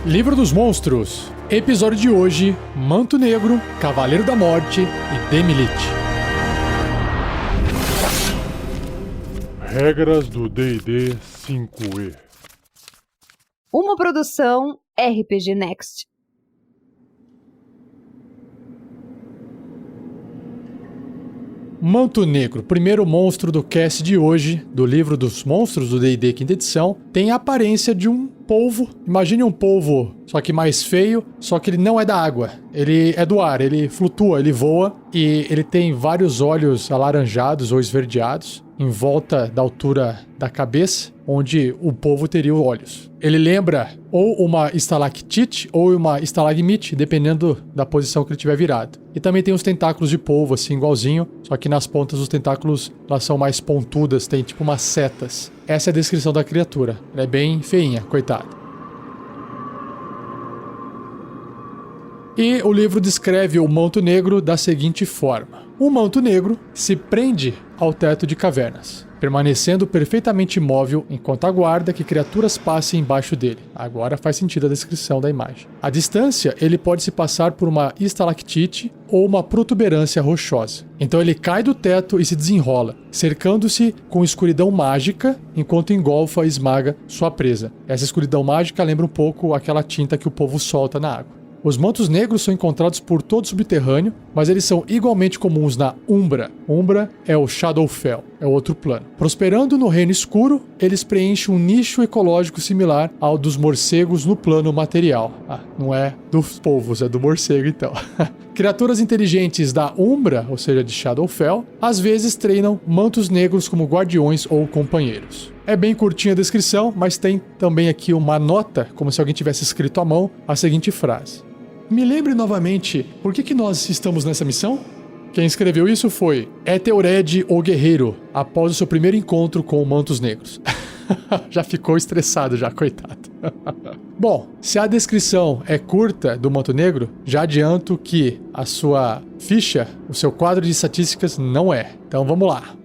Livro dos Monstros. Episódio de hoje, Manto Negro, Cavaleiro da Morte e Demilit. Regras do D&D 5e. Uma produção RPG Next. Manto Negro, primeiro monstro do cast de hoje, do livro dos monstros do D&D quinta edição, tem a aparência de um polvo. Imagine um polvo, só que mais feio, só que ele não é da água. Ele é do ar, ele flutua, ele voa e ele tem vários olhos alaranjados ou esverdeados em volta da altura da cabeça, onde o polvo teria olhos. Ele lembra ou uma estalactite ou uma estalagmite, dependendo da posição que ele tiver virado. E também tem os tentáculos de polvo, assim, igualzinho, só que nas pontas dos tentáculos elas são mais pontudas, tem tipo umas setas. Essa é a descrição da criatura. Ela é bem feinha, coitada. E o livro descreve o Manto Negro da seguinte forma. O Manto Negro se prende ao teto de cavernas, permanecendo perfeitamente imóvel enquanto aguarda que criaturas passem embaixo dele. Agora faz sentido a descrição da imagem. À distância, ele pode se passar por uma estalactite ou uma protuberância rochosa. Então ele cai do teto e se desenrola, cercando-se com escuridão mágica enquanto engolfa e esmaga sua presa. Essa escuridão mágica lembra um pouco aquela tinta que o povo solta na água. Os mantos negros são encontrados por todo o subterrâneo, mas eles são igualmente comuns na Umbra. Umbra é o Shadowfell, é o outro plano. Prosperando no Reino Escuro, eles preenchem um nicho ecológico similar ao dos morcegos no plano material. Não é dos povos, é do morcego então. Criaturas inteligentes da Umbra, ou seja, de Shadowfell, às vezes treinam mantos negros como guardiões ou companheiros. É bem curtinha a descrição, mas tem também aqui uma nota, como se alguém tivesse escrito à mão, a seguinte frase. Me lembre novamente, por que nós estamos nessa missão? Quem escreveu isso foi Ethelred, o Guerreiro, após o seu primeiro encontro com mantos negros. Já ficou estressado já, coitado. Bom, se a descrição é curta do Manto Negro, já adianto que a sua ficha, o seu quadro de estatísticas não é. Então vamos lá.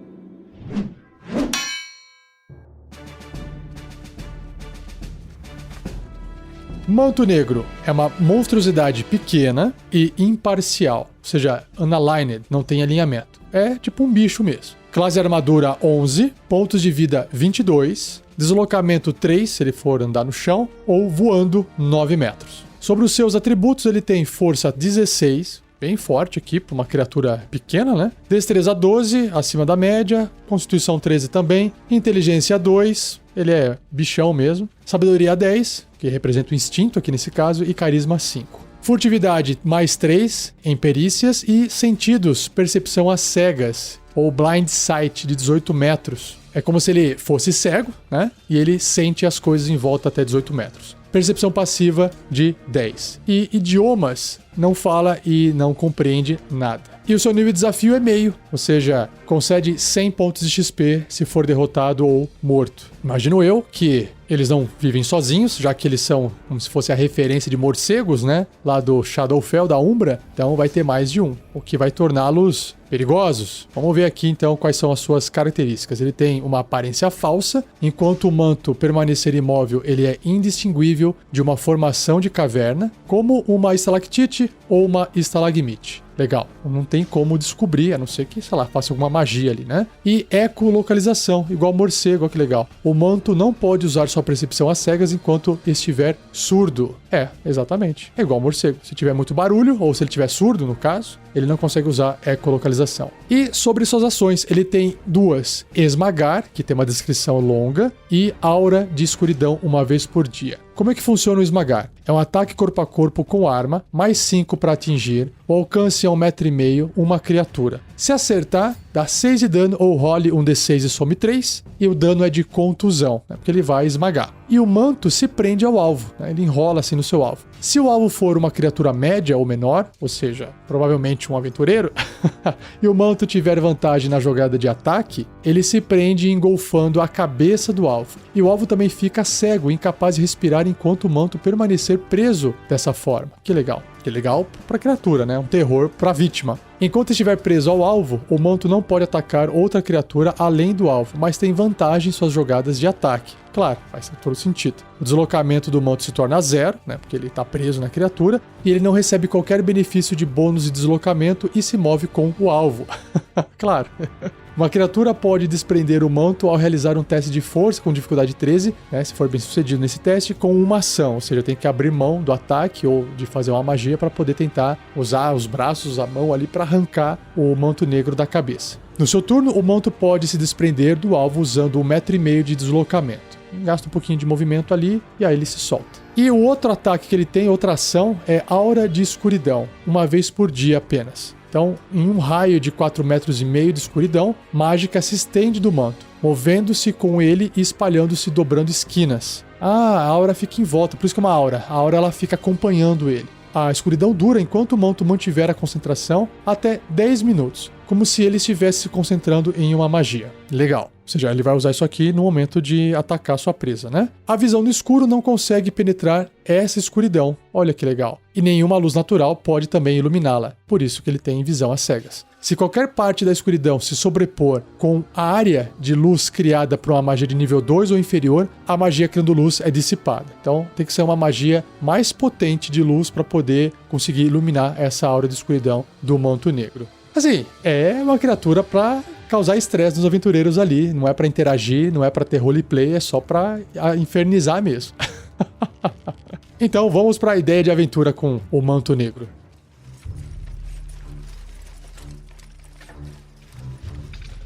Manto Negro é uma monstruosidade pequena e imparcial, ou seja, unaligned, não tem alinhamento. É tipo um bicho mesmo. Classe armadura 11, pontos de vida 22, deslocamento 3 se ele for andar no chão, ou voando 9 metros. Sobre os seus atributos ele tem força 16, bem forte aqui para uma criatura pequena, né? Destreza 12, acima da média, constituição 13 também, inteligência 2, ele é bichão mesmo, sabedoria 10, que representa o instinto aqui nesse caso, e carisma 5. Furtividade mais 3 em perícias e sentidos, percepção às cegas, ou blind sight de 18 metros. É como se ele fosse cego, né? E ele sente as coisas em volta até 18 metros. Percepção passiva de 10. E idiomas, não fala e não compreende nada. E o seu nível de desafio é meio, ou seja, concede 100 pontos de XP se for derrotado ou morto. Imagino eu que eles não vivem sozinhos, já que eles são como se fosse a referência de morcegos, né? Lá do Shadowfell, da Umbra, então vai ter mais de um, o que vai torná-los perigosos. Vamos ver aqui então quais são as suas características. Ele tem uma aparência falsa, enquanto o manto permanecer imóvel, ele é indistinguível de uma formação de caverna, como uma estalactite ou uma estalagmite. Legal, não tem como descobrir, a não ser que, sei lá, faça alguma magia ali, né? E ecolocalização, igual morcego, olha que legal. O manto não pode usar sua percepção às cegas enquanto estiver surdo. É, exatamente. É igual morcego. Se tiver muito barulho, ou se ele estiver surdo, no caso, ele não consegue usar ecolocalização. E sobre suas ações, ele tem duas. Esmagar, que tem uma descrição longa, e aura de escuridão uma vez por dia. Como é que funciona o esmagar? É um ataque corpo a corpo com arma, mais 5 para atingir, o alcance é 1,5 m, uma criatura. Se acertar, dá 6 de dano ou role um D6 e some 3, e o dano é de contusão, né, porque ele vai esmagar. E o manto se prende ao alvo, né, ele enrola assim no seu alvo. Se o alvo for uma criatura média ou menor, ou seja, provavelmente um aventureiro, e o manto tiver vantagem na jogada de ataque, ele se prende engolfando a cabeça do alvo. E o alvo também fica cego, incapaz de respirar enquanto o manto permanecer preso dessa forma. Que legal. que é legal pra criatura, né? Um terror pra vítima. Enquanto estiver preso ao alvo, o manto não pode atacar outra criatura além do alvo, mas tem vantagem em suas jogadas de ataque. Claro, faz todo sentido. O deslocamento do manto se torna 0, né? Porque ele tá preso na criatura, e ele não recebe qualquer benefício de bônus de deslocamento e se move com o alvo. Claro. Uma criatura pode desprender o manto ao realizar um teste de força com dificuldade 13, né, se for bem sucedido nesse teste, com uma ação. Ou seja, tem que abrir mão do ataque ou de fazer uma magia para poder tentar usar os braços, a mão ali para arrancar o manto negro da cabeça. No seu turno, o manto pode se desprender do alvo usando 1,5 m de deslocamento. Gasta um pouquinho de movimento ali e aí ele se solta. E o outro ataque que ele tem, outra ação, é Aura de Escuridão, uma vez por dia apenas. Então, em um raio de 4,5 metros de escuridão, mágica se estende do manto, movendo-se com ele e espalhando-se, dobrando esquinas. A aura fica em volta, por isso que é uma aura. A aura ela fica acompanhando ele. A escuridão dura enquanto o manto mantiver a concentração até 10 minutos, como se ele estivesse se concentrando em uma magia. Legal. Ou seja, ele vai usar isso aqui no momento de atacar sua presa, né? A visão no escuro não consegue penetrar essa escuridão. Olha que legal. E nenhuma luz natural pode também iluminá-la. Por isso que ele tem visão às cegas. Se qualquer parte da escuridão se sobrepor com a área de luz criada por uma magia de nível 2 ou inferior, a magia criando luz é dissipada. Então tem que ser uma magia mais potente de luz para poder conseguir iluminar essa aura de escuridão do manto negro. Assim, é uma criatura para causar estresse nos aventureiros ali, não é para interagir, não é para ter roleplay, é só para infernizar mesmo. Então vamos para a ideia de aventura com o manto negro.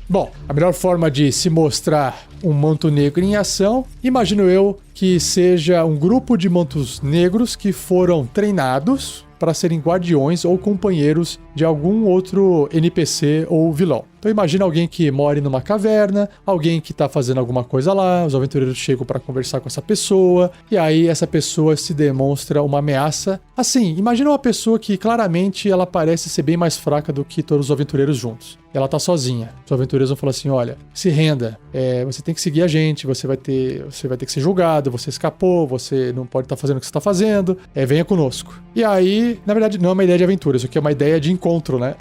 Bom, a melhor forma de se mostrar um manto negro em ação, imagino eu que seja um grupo de mantos negros que foram treinados para serem guardiões ou companheiros de algum outro NPC ou vilão. Então imagina alguém que mora numa caverna, alguém que está fazendo alguma coisa lá, os aventureiros chegam para conversar com essa pessoa, e aí essa pessoa se demonstra uma ameaça. Assim, imagina uma pessoa que claramente ela parece ser bem mais fraca do que todos os aventureiros juntos. Ela tá sozinha. Os aventureiros vão falar assim, olha, se renda, você tem que seguir a gente, você vai ter que ser julgado, você escapou, você não pode estar fazendo o que você está fazendo, venha conosco. E aí, na verdade, não é uma ideia de aventura, isso aqui é uma ideia de encontro, né?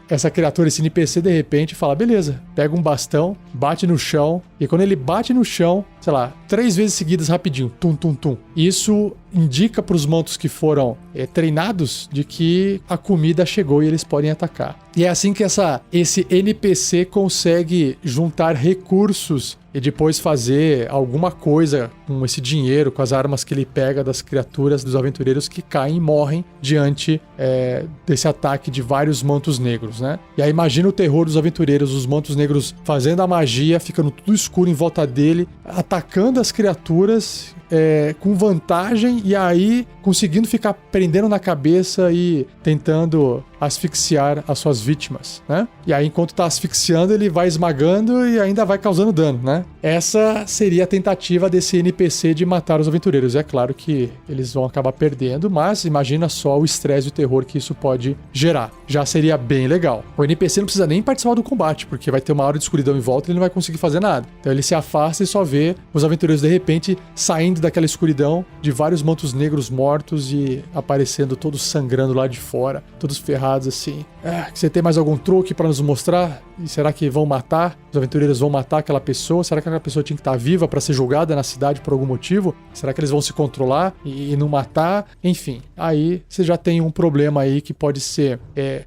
Essa criatura, esse NPC, de repente fala, beleza, pega um bastão, bate no chão, e quando ele bate no chão, sei lá, 3 vezes seguidas rapidinho, tum, tum, tum. Isso indica para os mantos que foram treinados de que a comida chegou e eles podem atacar. E é assim que esse NPC consegue juntar recursos e depois fazer alguma coisa com esse dinheiro, com as armas que ele pega das criaturas, dos aventureiros que caem e morrem diante desse ataque de vários mantos negros, né? E aí imagina o terror dos aventureiros, os mantos negros fazendo a magia, ficando tudo escuro em volta dele, atacando as criaturas com vantagem e aí conseguindo ficar prendendo na cabeça e tentando asfixiar as suas vítimas, né? E aí enquanto tá asfixiando ele vai esmagando e ainda vai causando dano, né? Essa seria a tentativa desse NPC de matar os aventureiros. É claro que eles vão acabar perdendo, mas imagina só o estresse e o terror que isso pode gerar. Já seria bem legal. O NPC não precisa nem participar do combate, porque vai ter uma aura de escuridão em volta e ele não vai conseguir fazer nada. Então ele se afasta e só vê os aventureiros de repente saindo daquela escuridão de vários mantos negros mortos e aparecendo todos sangrando lá de fora, todos ferrados assim. Você tem mais algum truque para nos mostrar? E será que vão matar? Os aventureiros vão matar aquela pessoa? Será que aquela pessoa tinha que estar viva para ser julgada na cidade por algum motivo? Será que eles vão se controlar e não matar? Enfim, aí você já tem um problema aí que pode ser...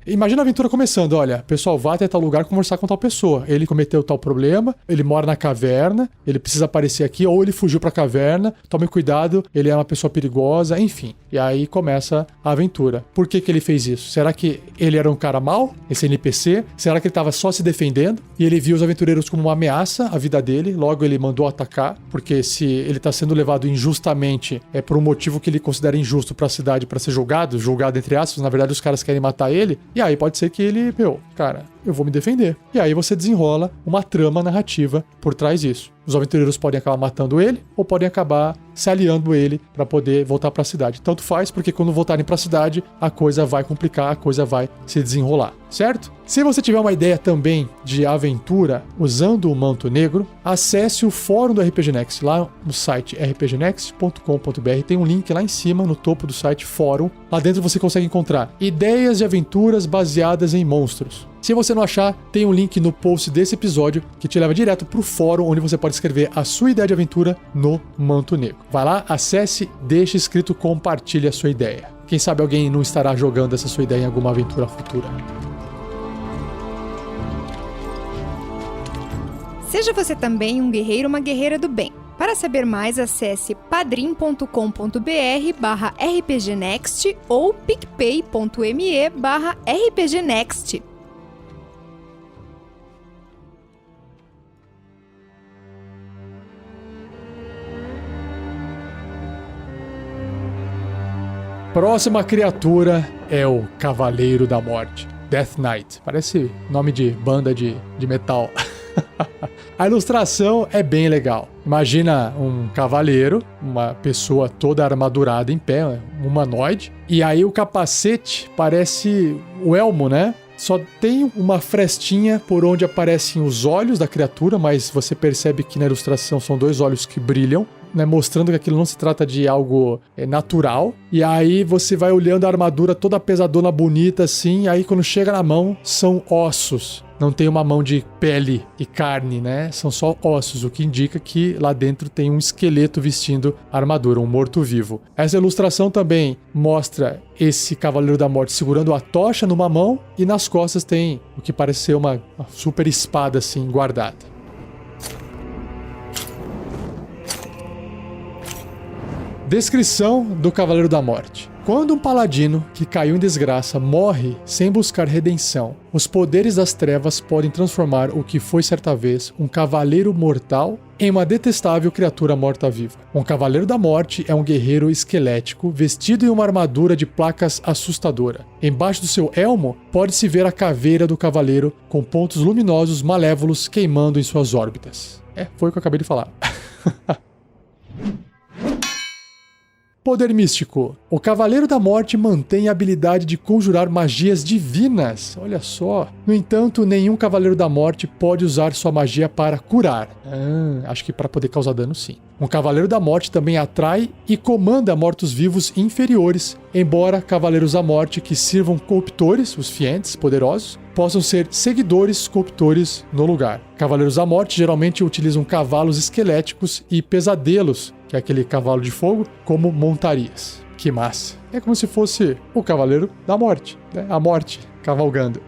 Imagina a aventura começando, olha, pessoal, vá até tal lugar conversar com tal pessoa. Ele cometeu tal problema, ele mora na caverna, ele precisa aparecer aqui, ou ele fugiu pra caverna, tome cuidado, ele é uma pessoa perigosa, enfim. E aí começa a aventura. Por que ele fez isso? Será que ele era um cara mau, esse NPC? Será que ele estava só se defendendo? E ele viu os aventureiros como uma ameaça à vida dele, logo ele mandou atacar, porque se ele está sendo levado injustamente, é por um motivo que ele considera injusto para a cidade para ser julgado entre aspas, na verdade os caras querem matar ele, e aí pode ser que ele, cara, eu vou me defender. E aí você desenrola uma trama narrativa por trás disso. Os aventureiros podem acabar matando ele ou podem acabar se aliando ele para poder voltar para a cidade. Tanto faz, porque quando voltarem para a cidade, a coisa vai complicar, a coisa vai se desenrolar, certo? Se você tiver uma ideia também de aventura usando o Manto Negro, acesse o fórum do RPG Next lá no site rpgnext.com.br. Tem um link lá em cima, no topo do site fórum. Lá dentro você consegue encontrar ideias de aventuras baseadas em monstros. Se você não achar, tem um link no post desse episódio que te leva direto para o fórum, onde você pode escrever a sua ideia de aventura no Manto Negro. Vai lá, acesse, deixe escrito, compartilhe a sua ideia. Quem sabe alguém não estará jogando essa sua ideia em alguma aventura futura. Seja você também um guerreiro ou uma guerreira do bem. Para saber mais, acesse padrim.com.br/rpgnext ou picpay.me/rpgnext. Próxima criatura é o Cavaleiro da Morte. Death Knight. Parece nome de banda de metal. A ilustração é bem legal. Imagina um cavaleiro, uma pessoa toda armadurada em pé, um humanoide. E aí o capacete parece o elmo, né? Só tem uma frestinha por onde aparecem os olhos da criatura, mas você percebe que na ilustração são 2 olhos que brilham, né, mostrando que aquilo não se trata de algo natural. E aí você vai olhando a armadura toda pesadona, bonita assim, aí quando chega na mão são ossos. Não tem uma mão de pele e carne, né? São só ossos, o que indica que lá dentro tem um esqueleto vestindo a armadura, um morto-vivo. Essa ilustração também mostra esse Cavaleiro da Morte segurando a tocha numa mão e nas costas tem o que parece ser uma super espada assim guardada. Descrição do Cavaleiro da Morte. Quando um paladino que caiu em desgraça morre sem buscar redenção, os poderes das trevas podem transformar o que foi certa vez um cavaleiro mortal em uma detestável criatura morta-viva. Um Cavaleiro da Morte é um guerreiro esquelético vestido em uma armadura de placas assustadora. Embaixo do seu elmo pode-se ver a caveira do cavaleiro com pontos luminosos malévolos queimando em suas órbitas. Foi o que eu acabei de falar. Poder místico. O Cavaleiro da Morte mantém a habilidade de conjurar magias divinas. Olha só. No entanto, nenhum Cavaleiro da Morte pode usar sua magia para curar. Acho que para poder causar dano, sim. Um Cavaleiro da Morte também atrai e comanda mortos-vivos inferiores, embora Cavaleiros da Morte que sirvam corruptores, os fientes poderosos, possam ser seguidores corruptores no lugar. Cavaleiros da Morte geralmente utilizam cavalos esqueléticos e pesadelos, que é aquele cavalo de fogo, como montarias. Que massa! É como se fosse o Cavaleiro da Morte, né? A morte cavalgando.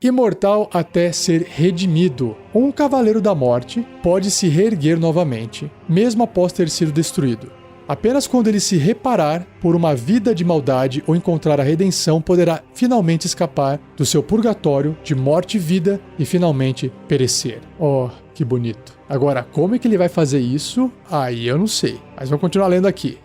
Imortal até ser redimido. Um Cavaleiro da Morte pode se reerguer novamente, mesmo após ter sido destruído. Apenas quando ele se reparar por uma vida de maldade ou encontrar a redenção, poderá finalmente escapar do seu purgatório de morte e vida e finalmente perecer. Oh, que bonito. Agora, como é que ele vai fazer isso? Aí eu não sei, mas vou continuar lendo aqui.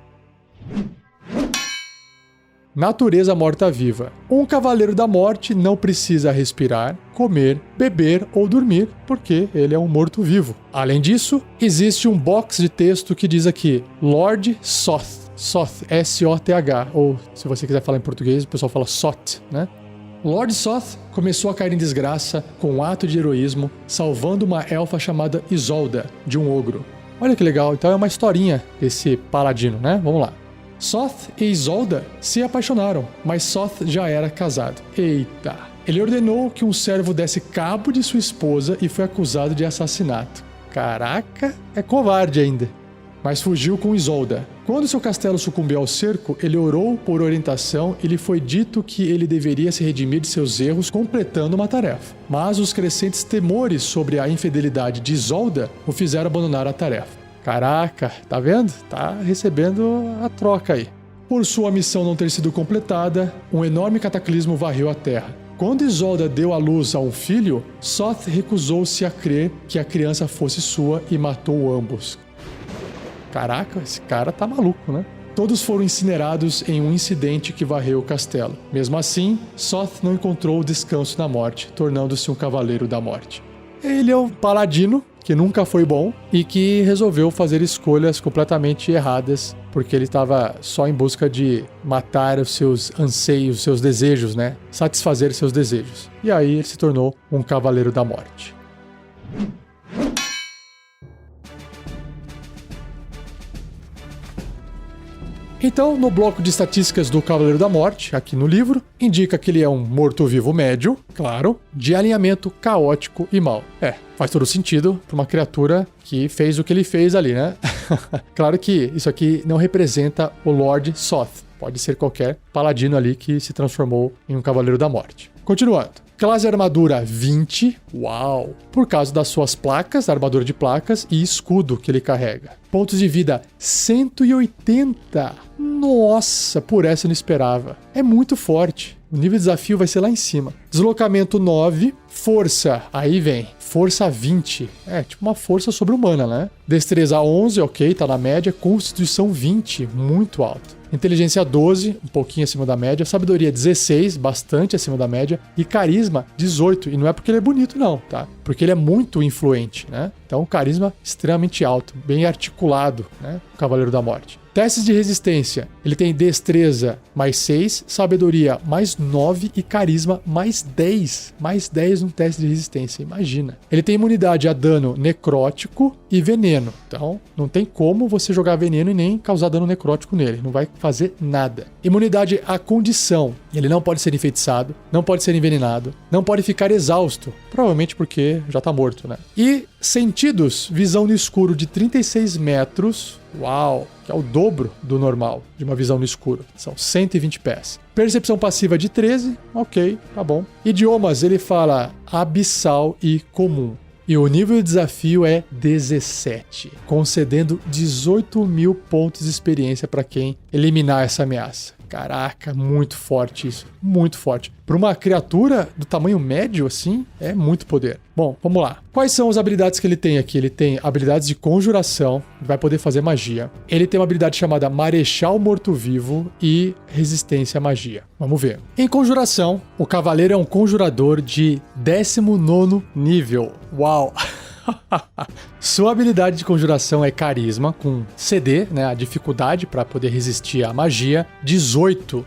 Natureza morta-viva. Um Cavaleiro da Morte não precisa respirar, comer, beber ou dormir, porque ele é um morto-vivo. Além disso, existe um box de texto que diz aqui, Lord Soth. Soth, S-O-T-H, ou se você quiser falar em português, o pessoal fala Sot, né? Lord Soth começou a cair em desgraça com um ato de heroísmo, salvando uma elfa chamada Isolda, de um ogro. Olha que legal, então é uma historinha desse paladino, né? Vamos lá. Soth e Isolda se apaixonaram, mas Soth já era casado. Eita! Ele ordenou que um servo desse cabo de sua esposa e foi acusado de assassinato. Caraca, é covarde ainda. Mas fugiu com Isolda. Quando seu castelo sucumbiu ao cerco, ele orou por orientação e lhe foi dito que ele deveria se redimir de seus erros completando uma tarefa. Mas os crescentes temores sobre a infidelidade de Isolda o fizeram abandonar a tarefa. Caraca, tá vendo? Tá recebendo a troca aí. Por sua missão não ter sido completada, um enorme cataclismo varreu a Terra. Quando Isolda deu à luz a um filho, Soth recusou-se a crer que a criança fosse sua e matou ambos. Caraca, esse cara tá maluco, né? Todos foram incinerados em um incidente que varreu o castelo. Mesmo assim, Soth não encontrou descanso na morte, tornando-se um cavaleiro da morte. Ele é um paladino que nunca foi bom e que resolveu fazer escolhas completamente erradas, porque ele estava só em busca de matar os seus anseios, seus desejos, né? Satisfazer seus desejos. E aí ele se tornou um cavaleiro da morte. Então, no bloco de estatísticas do Cavaleiro da Morte, aqui no livro, indica que ele é um morto-vivo médio, claro, de alinhamento caótico e mau. Faz todo sentido para uma criatura que fez o que ele fez ali, né? Claro que isso aqui não representa o Lord Soth. Pode ser qualquer paladino ali que se transformou em um Cavaleiro da Morte. Continuando. Classe armadura 20, uau! Por causa das suas placas, armadura de placas e escudo que ele carrega. Pontos de vida 180. Nossa, por essa eu não esperava. É muito forte. O nível de desafio vai ser lá em cima. Deslocamento 9, força, aí vem, força 20. Tipo uma força sobre-humana, né? Destreza 11, ok, tá na média. Constituição 20, muito alto. Inteligência 12, um pouquinho acima da média. Sabedoria 16, bastante acima da média. E carisma 18. E não é porque ele é bonito não, tá? Porque ele é muito influente, né? Então carisma extremamente alto, bem articulado, né? O Cavaleiro da Morte. Testes de resistência. Ele tem destreza mais 6, sabedoria mais 9 e carisma mais 10. Mais 10 no teste de resistência, imagina. Ele tem imunidade a dano necrótico e veneno. Então, não tem como você jogar veneno e nem causar dano necrótico nele. Não vai fazer nada. Imunidade à condição. Ele não pode ser enfeitiçado, não pode ser envenenado, não pode ficar exausto. Provavelmente porque já tá morto, né? E sentidos, visão no escuro de 36 metros. Uau! Que é o dobro do normal de uma visão no escuro. São 120 pés. Percepção passiva de 13. Ok, tá bom. Idiomas, ele fala abissal e comum. E o nível de desafio é 17, concedendo 18.000 pontos de experiência para quem eliminar essa ameaça. Caraca, muito forte isso, muito forte. Para uma criatura do tamanho médio assim, é muito poder. Bom, vamos lá. Quais são as habilidades que ele tem aqui? Ele tem habilidades de conjuração, vai poder fazer magia. Ele tem uma habilidade chamada Marechal Morto-Vivo e resistência à magia. Vamos ver. Em conjuração, o cavaleiro é um conjurador de 19º nível. Uau! Sua habilidade de conjuração é carisma, com CD, né, a dificuldade para poder resistir à magia, 18.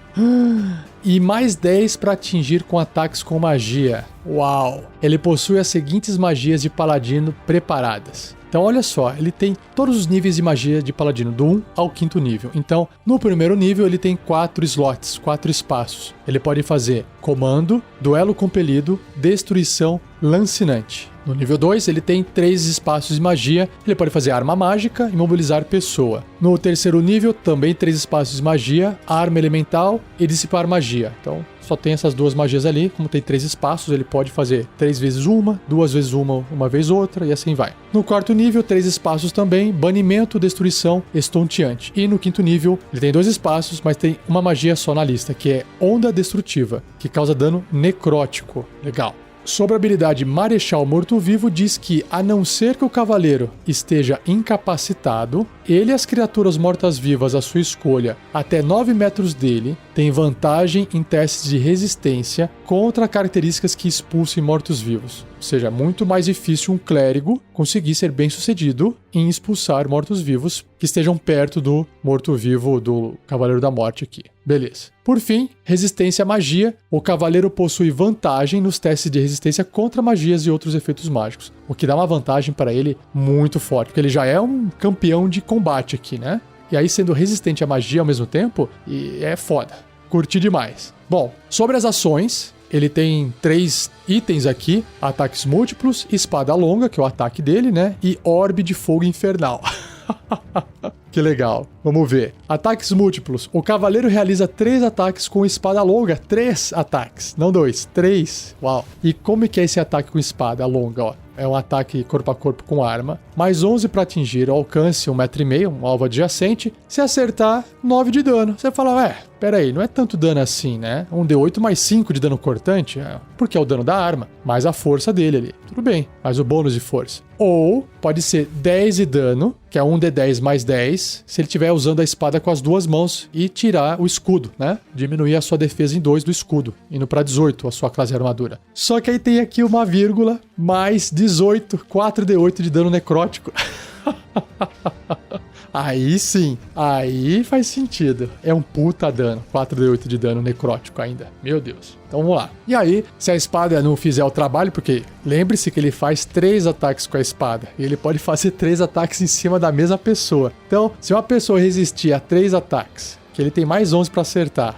E mais 10 para atingir com ataques com magia. Uau! Ele possui as seguintes magias de paladino preparadas. Então olha só, ele tem todos os níveis de magia de paladino, do 1 ao 5º nível. Então, no primeiro nível ele tem 4 slots, 4 espaços. Ele pode fazer comando, duelo compelido, destruição, lancinante. No nível 2, ele tem 3 espaços de magia. Ele pode fazer arma mágica, imobilizar pessoa. No terceiro nível, também 3 espaços de magia, arma elemental e dissipar magia. Então, só tem essas 2 magias ali. Como tem 3 espaços, ele pode fazer 3 vezes uma, 2 vezes uma vez outra e assim vai. No quarto nível, 3 espaços também, banimento, destruição, estonteante. E no quinto nível, ele tem 2 espaços, mas tem uma magia só na lista, que é onda destrutiva, que causa dano necrótico. Legal. Sobre a habilidade Marechal Morto-Vivo, diz que, a não ser que o cavaleiro esteja incapacitado, ele e as criaturas mortas-vivas à sua escolha, até 9 metros dele, têm vantagem em testes de resistência contra características que expulsem mortos-vivos. Ou seja, é muito mais difícil um clérigo conseguir ser bem-sucedido em expulsar mortos-vivos que estejam perto do morto-vivo do Cavaleiro da Morte aqui. Beleza. Por fim, resistência à magia. O cavaleiro possui vantagem nos testes de resistência contra magias e outros efeitos mágicos, o que dá uma vantagem para ele muito forte, porque ele já é um campeão de combate aqui, né? E aí, sendo resistente à magia ao mesmo tempo, e é foda. Curti demais. Bom, sobre as ações, ele tem 3 itens aqui: ataques múltiplos, espada longa, que é o ataque dele, né? E orbe de fogo infernal. Que legal. Vamos ver. Ataques múltiplos. O cavaleiro realiza 3 ataques com espada longa. 3 ataques. Não 2. 3. Uau. E como é que é esse ataque com espada longa, ó? É um ataque corpo a corpo com arma. Mais 11 para atingir o alcance 1,5 m, um alvo adjacente. Se acertar, 9 de dano. Você fala, peraí, não é tanto dano assim, né? Um D8 mais 5 de dano cortante, porque é o dano da arma, mais a força dele ali. Tudo bem, mais o bônus de força. Ou pode ser 10 de dano, que é um D10 mais 10. Se ele tiver usando a espada com as duas mãos e tirar o escudo, né? Diminuir a sua defesa em 2 do escudo, indo pra 18 a sua classe de armadura. Só que aí tem aqui uma vírgula, mais 18, 4d8 de dano necrótico. Aí sim, aí faz sentido. É um puta dano, 4d8 de dano necrótico ainda. Meu Deus. Então vamos lá. E aí, se a espada não fizer o trabalho, porque lembre-se que ele faz 3 ataques com a espada. E ele pode fazer 3 ataques em cima da mesma pessoa. Então, se uma pessoa resistir a 3 ataques, que ele tem mais 11 pra acertar...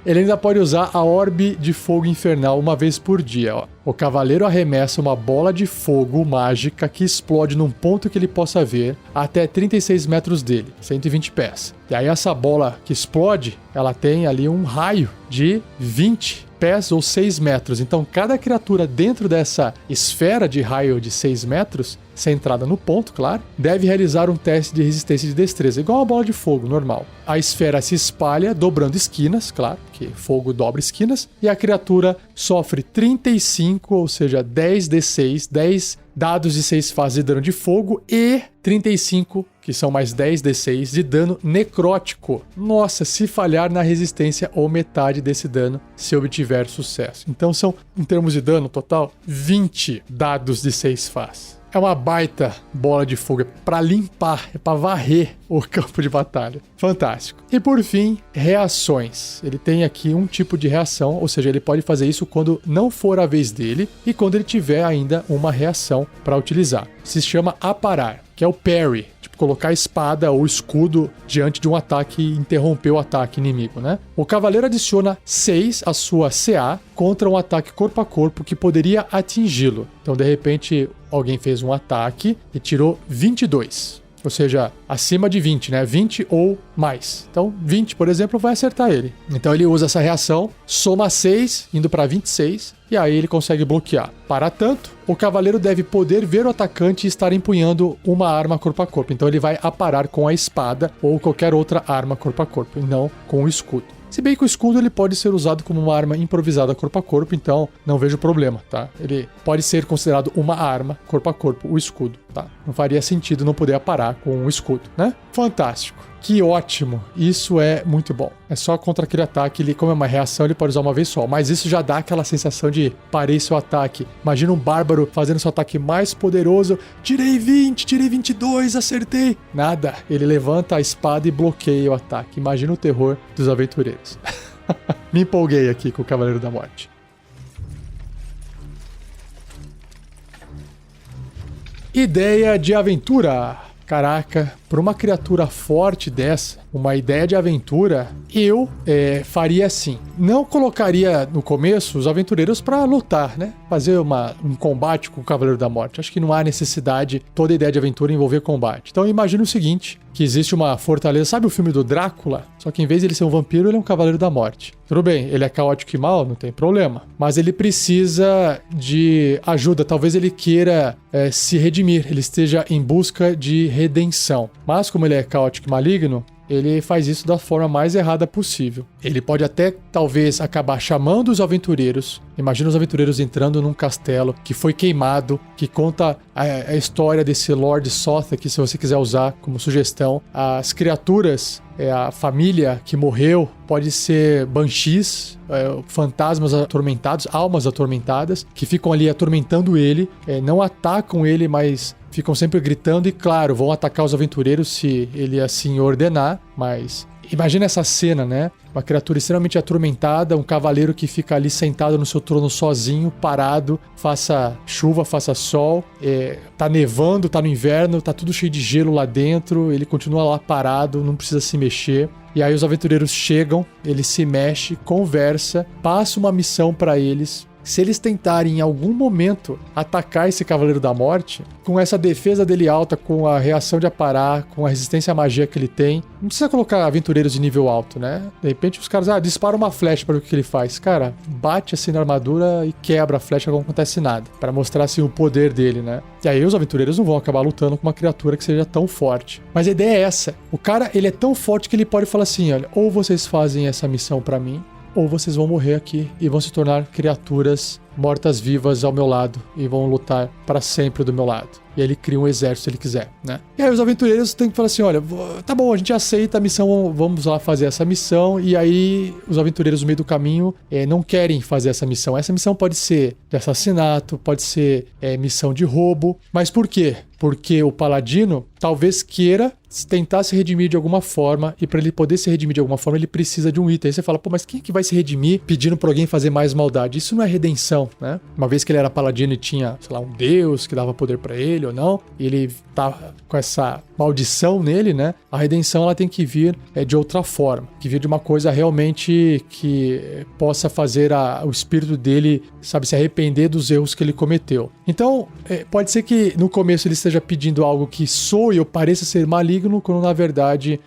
Ele ainda pode usar a orbe de fogo infernal uma vez por dia. Ó. O cavaleiro arremessa uma bola de fogo mágica que explode num ponto que ele possa ver até 36 metros dele, 120 pés. E aí essa bola que explode, ela tem ali um raio de 20 pés ou 6 metros. Então cada criatura dentro dessa esfera de raio de 6 metros, centrada no ponto, claro, deve realizar um teste de resistência de destreza, igual uma bola de fogo normal. A esfera se espalha, dobrando esquinas, claro, porque fogo dobra esquinas, e a criatura sofre 35, ou seja, 10d6, 10 dados de 6 fases de dano de fogo e 35, que são mais 10d6 de dano necrótico. Nossa, se falhar na resistência ou metade desse dano, se obtiver sucesso. Então são, em termos de dano total, 20 dados de 6 faces. É uma baita bola de fogo, é pra limpar, é pra varrer o campo de batalha. Fantástico. E por fim, reações. Ele tem aqui um tipo de reação, ou seja, ele pode fazer isso quando não for a vez dele e quando ele tiver ainda uma reação para utilizar. Se chama aparar, que é o parry. Colocar a espada ou escudo diante de um ataque e interromper o ataque inimigo, né? O cavaleiro adiciona 6 à sua CA contra um ataque corpo a corpo que poderia atingi-lo. Então, de repente, alguém fez um ataque e tirou 22. Ou seja, acima de 20, né? 20 ou mais. Então, 20, por exemplo, vai acertar ele. Então, ele usa essa reação, soma 6, indo para 26, e aí ele consegue bloquear. Para tanto, o cavaleiro deve poder ver o atacante e estar empunhando uma arma corpo a corpo. Então, ele vai aparar com a espada ou qualquer outra arma corpo a corpo, e não com o escudo. Se bem que o escudo ele pode ser usado como uma arma improvisada corpo a corpo, então não vejo problema, tá? Ele pode ser considerado uma arma corpo a corpo, o escudo, tá? Não faria sentido não poder aparar com o escudo, né? Fantástico. Que ótimo. Isso é muito bom. É só contra aquele ataque, ele, como é uma reação, ele pode usar uma vez só. Mas isso já dá aquela sensação de parei seu ataque. Imagina um bárbaro fazendo seu ataque mais poderoso. Tirei 20, tirei 22, acertei. Nada. Ele levanta a espada e bloqueia o ataque. Imagina o terror dos aventureiros. Me empolguei aqui com o Cavaleiro da Morte. Ideia de aventura. Caraca, para uma criatura forte dessa, uma ideia de aventura, eu faria assim. Não colocaria no começo os aventureiros para lutar, né? Fazer um combate com o Cavaleiro da Morte. Acho que não há necessidade, toda ideia de aventura envolver combate. Então imagina o seguinte, que existe uma fortaleza, sabe o filme do Drácula? Só que em vez de ele ser um vampiro, ele é um Cavaleiro da Morte. Tudo bem, ele é caótico e mau, não tem problema. Mas ele precisa de ajuda, talvez ele queira se redimir, ele esteja em busca de redenção. Mas como ele é caótico e maligno, ele faz isso da forma mais errada possível. Ele pode até, talvez, acabar chamando os aventureiros. Imagina os aventureiros entrando num castelo que foi queimado, que conta a história desse Lord Sothic, se você quiser usar como sugestão. As criaturas, a família que morreu, pode ser banshees, fantasmas atormentados, almas atormentadas, que ficam ali atormentando ele, não atacam ele, mas ficam sempre gritando e, claro, vão atacar os aventureiros se ele assim ordenar, mas imagina essa cena, né? Uma criatura extremamente atormentada, um cavaleiro que fica ali sentado no seu trono sozinho, parado, faça chuva, faça sol, tá nevando, tá no inverno, tá tudo cheio de gelo lá dentro, ele continua lá parado, não precisa se mexer. E aí os aventureiros chegam, ele se mexe, conversa, passa uma missão pra eles. Se eles tentarem em algum momento atacar esse Cavaleiro da Morte, com essa defesa dele alta, com a reação de aparar, com a resistência à magia que ele tem, não precisa colocar aventureiros de nível alto, né? De repente os caras, disparam uma flecha para ver o que ele faz. Cara, bate assim na armadura e quebra a flecha, não acontece nada. Para mostrar assim o poder dele, né? E aí os aventureiros não vão acabar lutando com uma criatura que seja tão forte. Mas a ideia é essa. O cara, ele é tão forte que ele pode falar assim, olha, ou vocês fazem essa missão para mim, ou vocês vão morrer aqui e vão se tornar criaturas mortas-vivas ao meu lado e vão lutar para sempre do meu lado. E aí ele cria um exército se ele quiser, né? E aí os aventureiros têm que falar assim, olha, tá bom, a gente aceita a missão, vamos lá fazer essa missão. E aí os aventureiros no meio do caminho não querem fazer essa missão. Essa missão pode ser de assassinato, pode ser missão de roubo. Mas por quê? Porque o paladino talvez queira tentar se redimir de alguma forma, e para ele poder se redimir de alguma forma, ele precisa de um item. Aí você fala, pô, mas quem é que vai se redimir pedindo pra alguém fazer mais maldade? Isso não é redenção, né? Uma vez que ele era paladino e tinha, sei lá, um deus que dava poder pra ele ou não, e ele tá com essa maldição nele, né? A redenção, ela tem que vir de outra forma, que vir de uma coisa realmente que possa fazer o espírito dele, sabe, se arrepender dos erros que ele cometeu. Então, pode ser que no começo ele esteja pedindo algo que soe ou pareça ser maligno, quando na verdade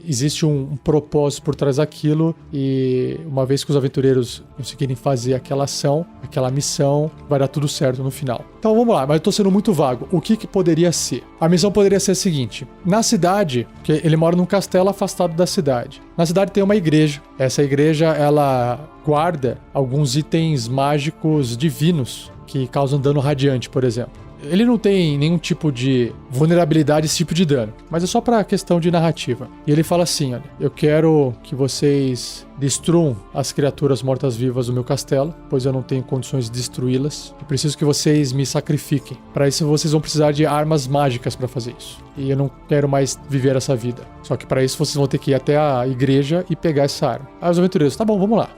existe um propósito por trás daquilo, e uma vez que os aventureiros conseguirem fazer aquela ação, aquela missão, vai dar tudo certo no final. Então vamos lá, mas eu tô sendo muito vago. O que poderia ser? A missão poderia ser a seguinte: na cidade, que ele mora num castelo afastado da cidade. Na cidade tem uma igreja. Essa igreja, ela guarda alguns itens mágicos divinos que causam dano radiante, por exemplo. Ele não tem nenhum tipo de vulnerabilidade a esse tipo de dano, mas é só pra questão de narrativa. E ele fala assim, olha, eu quero que vocês destruam as criaturas mortas-vivas do meu castelo, pois eu não tenho condições de destruí-las. Eu preciso que vocês me sacrifiquem. Para isso vocês vão precisar de armas mágicas para fazer isso. E eu não quero mais viver essa vida. Só que para isso vocês vão ter que ir até a igreja e pegar essa arma. Aí os aventureiros, tá bom, vamos lá.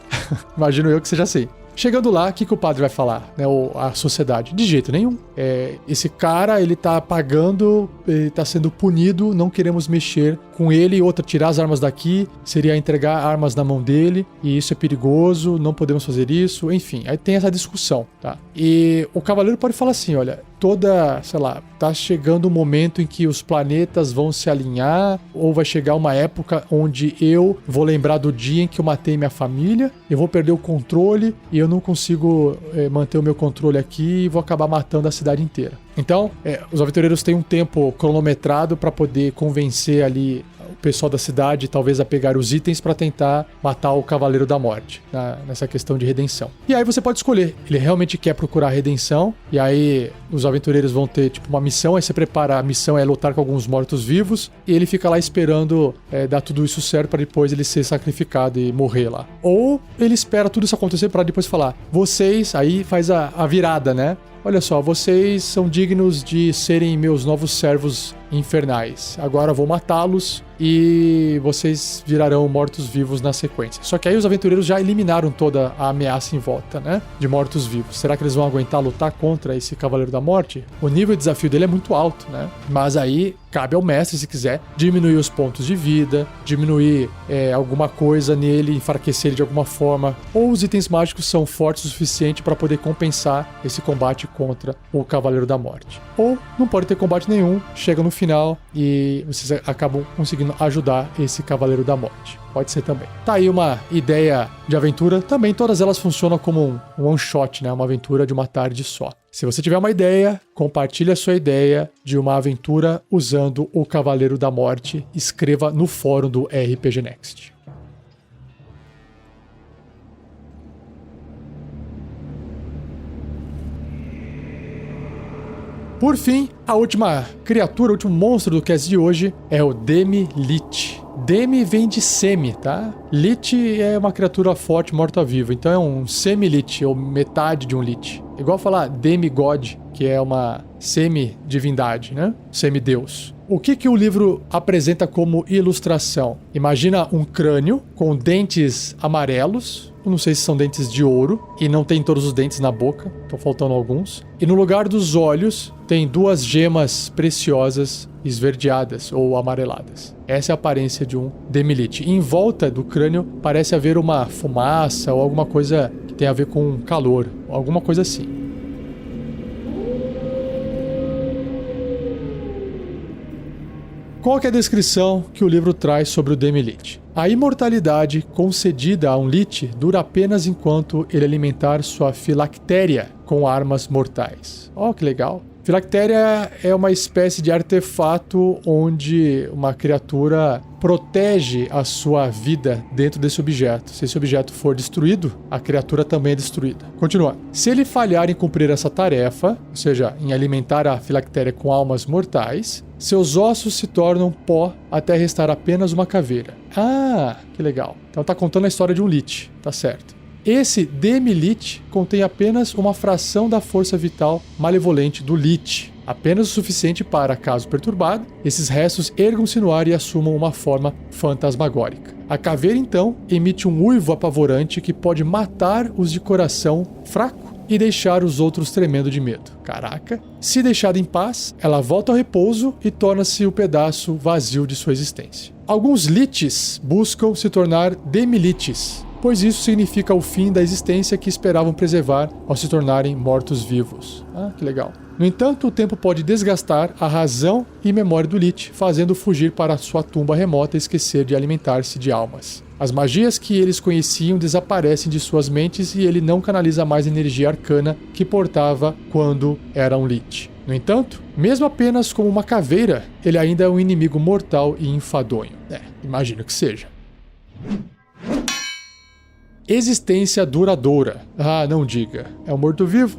Imagino eu que seja assim. Chegando lá, o que o padre vai falar, né? Ou a sociedade? De jeito nenhum. Esse cara, ele tá pagando, ele tá sendo punido, não queremos mexer com ele. Outra, tirar as armas daqui seria entregar armas na mão dele, e isso é perigoso, não podemos fazer isso. Enfim, aí tem essa discussão, tá? E o cavaleiro pode falar assim, olha, sei lá, tá chegando um momento em que os planetas vão se alinhar, ou vai chegar uma época onde eu vou lembrar do dia em que eu matei minha família, eu vou perder o controle e eu não consigo manter o meu controle aqui e vou acabar matando a cidade inteira. Então, os aventureiros têm um tempo cronometrado para poder convencer ali o pessoal da cidade, talvez, a pegar os itens para tentar matar o Cavaleiro da Morte, nessa questão de redenção. E aí você pode escolher, ele realmente quer procurar a redenção, e aí os aventureiros vão ter tipo uma missão, aí você prepara, a missão é lutar com alguns mortos-vivos, e ele fica lá esperando dar tudo isso certo para depois ele ser sacrificado e morrer lá. Ou ele espera tudo isso acontecer para depois falar, vocês, aí faz a virada, né? Olha só, vocês são dignos de serem meus novos servos infernais. Agora vou matá-los e vocês virarão mortos-vivos na sequência. Só que aí os aventureiros já eliminaram toda a ameaça em volta, né? De mortos-vivos. Será que eles vão aguentar lutar contra esse Cavaleiro da Morte? O nível de desafio dele é muito alto, né? Mas aí cabe ao mestre, se quiser, diminuir os pontos de vida, diminuir alguma coisa nele, enfraquecer ele de alguma forma. Ou os itens mágicos são fortes o suficiente para poder compensar esse combate contra o Cavaleiro da Morte. Ou não pode ter combate nenhum, chega no final e vocês acabam conseguindo ajudar esse Cavaleiro da Morte. Pode ser também. Tá aí uma ideia de aventura. Também todas elas funcionam como um one shot, né? Uma aventura de uma tarde só. Se você tiver uma ideia, compartilhe a sua ideia de uma aventura usando o Cavaleiro da Morte. Escreva no fórum do RPG Next. Por fim, a última criatura, o último monstro do cast de hoje é o Demi-Lich. Demi vem de semi, tá? Lich é uma criatura forte, morta-viva. Então é um semi-Lich, ou metade de um Lich. Igual falar Demigod, que é uma semi-divindade, né? Semideus. O que o livro apresenta como ilustração? Imagina um crânio com dentes amarelos. Eu não sei se são dentes de ouro. E não tem todos os dentes na boca. Estão faltando alguns. E no lugar dos olhos tem duas gemas preciosas esverdeadas ou amareladas. Essa é a aparência de um Demi-Lich. Em volta do crânio parece haver uma fumaça ou alguma coisa que tem a ver com calor. Alguma coisa assim. Qual que é a descrição que o livro traz sobre o Demi-Lich? A imortalidade concedida a um Lich dura apenas enquanto ele alimentar sua filactéria com armas mortais. Oh, que legal! Filactéria é uma espécie de artefato onde uma criatura protege a sua vida dentro desse objeto. Se esse objeto for destruído, a criatura também é destruída. Continua. Se ele falhar em cumprir essa tarefa, ou seja, em alimentar a filactéria com almas mortais, seus ossos se tornam pó até restar apenas uma caveira. Ah, que legal. Então tá contando a história de um Lich, tá certo. Esse Demi-Lich contém apenas uma fração da força vital malevolente do Lich, apenas o suficiente para, caso perturbado, esses restos ergam-se no ar e assumam uma forma fantasmagórica. A caveira, então, emite um uivo apavorante que pode matar os de coração fraco e deixar os outros tremendo de medo. Caraca! Se deixada em paz, ela volta ao repouso e torna-se o pedaço vazio de sua existência. Alguns Liches buscam se tornar Demi-Liches, pois isso significa o fim da existência que esperavam preservar ao se tornarem mortos-vivos. Ah, que legal. No entanto, o tempo pode desgastar a razão e memória do Lich, fazendo fugir para sua tumba remota e esquecer de alimentar-se de almas. As magias que eles conheciam desaparecem de suas mentes e ele não canaliza mais a energia arcana que portava quando era um Lich. No entanto, mesmo apenas como uma caveira, ele ainda é um inimigo mortal e enfadonho. Imagino que seja. Existência duradoura. Ah, não diga. É um morto-vivo?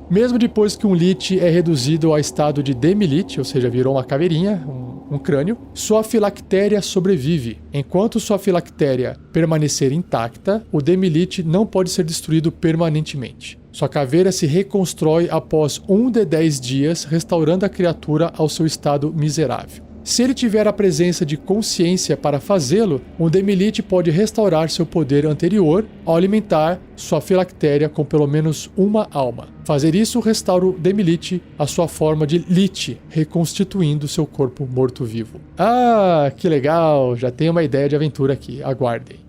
Mesmo depois que um Lich é reduzido ao estado de Demi-Lich, ou seja, virou uma caveirinha, um crânio, sua filactéria sobrevive. Enquanto sua filactéria permanecer intacta, o Demi-Lich não pode ser destruído permanentemente. Sua caveira se reconstrói após 1 de 10 dias, restaurando a criatura ao seu estado miserável. Se ele tiver a presença de consciência para fazê-lo, um Demi-Lich pode restaurar seu poder anterior ao alimentar sua filactéria com pelo menos uma alma. Fazer isso restaura o Demi-Lich à sua forma de Lich, reconstituindo seu corpo morto-vivo. Ah, que legal! Já tenho uma ideia de aventura aqui, aguardem.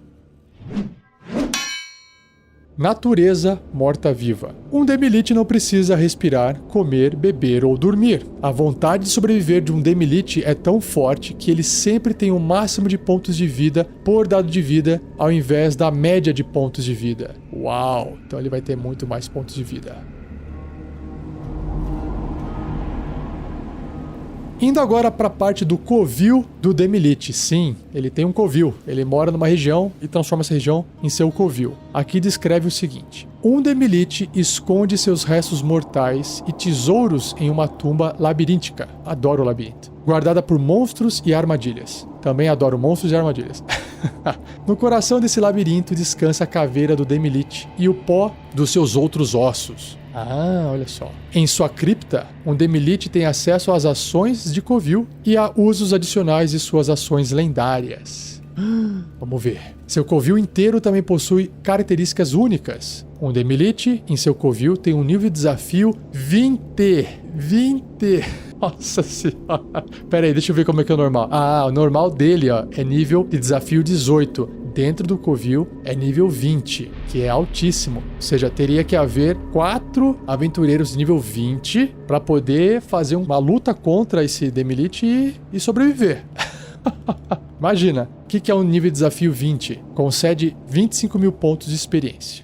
Natureza morta-viva. Um Demi-Lich não precisa respirar, comer, beber ou dormir. A vontade de sobreviver de um Demi-Lich é tão forte que ele sempre tem o máximo de pontos de vida por dado de vida, ao invés da média de pontos de vida. Uau! Então ele vai ter muito mais pontos de vida. Indo agora para a parte do covil do Demi-Lich. Sim, ele tem um covil. Ele mora numa região e transforma essa região em seu covil. Aqui descreve o seguinte. Um Demi-Lich esconde seus restos mortais e tesouros em uma tumba labiríntica. Adoro o labirinto. Guardada por monstros e armadilhas. Também adoro monstros e armadilhas. No coração desse labirinto descansa a caveira do Demi-Lich e o pó dos seus outros ossos. Ah, olha só. Em sua cripta, um Demi-Lich tem acesso às ações de covil e a usos adicionais de suas ações lendárias. Vamos ver. Seu covil inteiro também possui características únicas. Um Demi-Lich em seu covil tem um nível de desafio 20. Nossa senhora. Pera aí, deixa eu ver como é que é o normal. Ah, o normal dele, ó, é nível de desafio 18. Dentro do covil é nível 20, que é altíssimo. Ou seja, teria que haver 4 aventureiros de nível 20 para poder fazer uma luta contra esse Demi-Lich e sobreviver. Imagina, o que é um nível de desafio 20? Concede 25 mil pontos de experiência.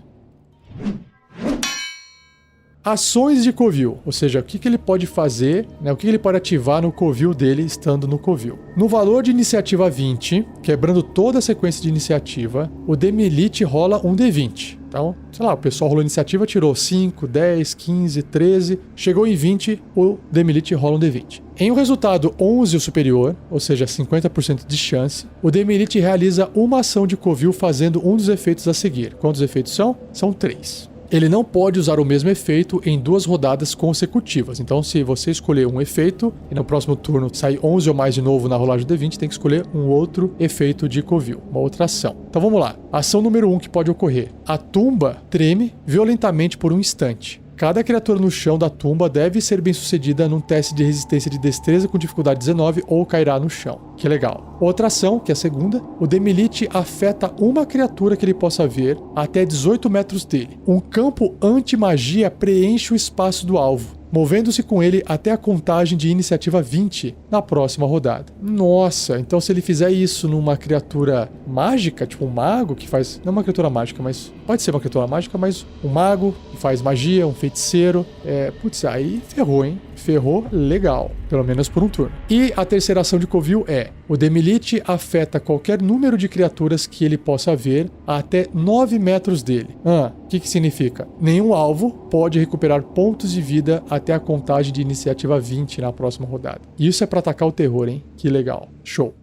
Ações de covil, ou seja, o que ele pode fazer, né, o que ele pode ativar no covil dele estando no covil. No valor de iniciativa 20, quebrando toda a sequência de iniciativa, o Demi-Lich rola um D20. Então, sei lá, o pessoal rolou iniciativa, tirou 5, 10, 15, 13, chegou em 20, o Demi-Lich rola um D20. Em um resultado 11 ou superior, ou seja, 50% de chance, o Demi-Lich realiza uma ação de covil fazendo um dos efeitos a seguir. Quantos efeitos são? São 3. Ele não pode usar o mesmo efeito em 2 rodadas consecutivas. Então, se você escolher um efeito e no próximo turno sair 11 ou mais de novo na rolagem do D20, tem que escolher um outro efeito de covil, uma outra ação. Então, vamos lá. Ação número 1 que pode ocorrer. A tumba treme violentamente por um instante. Cada criatura no chão da tumba deve ser bem sucedida num teste de resistência de destreza com dificuldade 19 ou cairá no chão. Que legal. Outra ação, que é a segunda, o Demi-Lich afeta uma criatura que ele possa ver até 18 metros dele. Um campo anti-magia preenche o espaço do alvo, movendo-se com ele até a contagem de iniciativa 20 na próxima rodada. Nossa, então se ele fizer isso numa criatura mágica, tipo um mago que faz... Não uma criatura mágica, mas Pode ser uma criatura mágica, mas um mago que faz magia, um feiticeiro. Aí ferrou, hein? Ferrou legal, pelo menos por um turno. E a terceira ação de Covil é: o Demilite afeta qualquer número de criaturas que ele possa ver a até 9 metros dele. O que significa? Nenhum alvo pode recuperar pontos de vida até a contagem de iniciativa 20 na próxima rodada. Isso é pra atacar o terror, hein? Que legal. Show.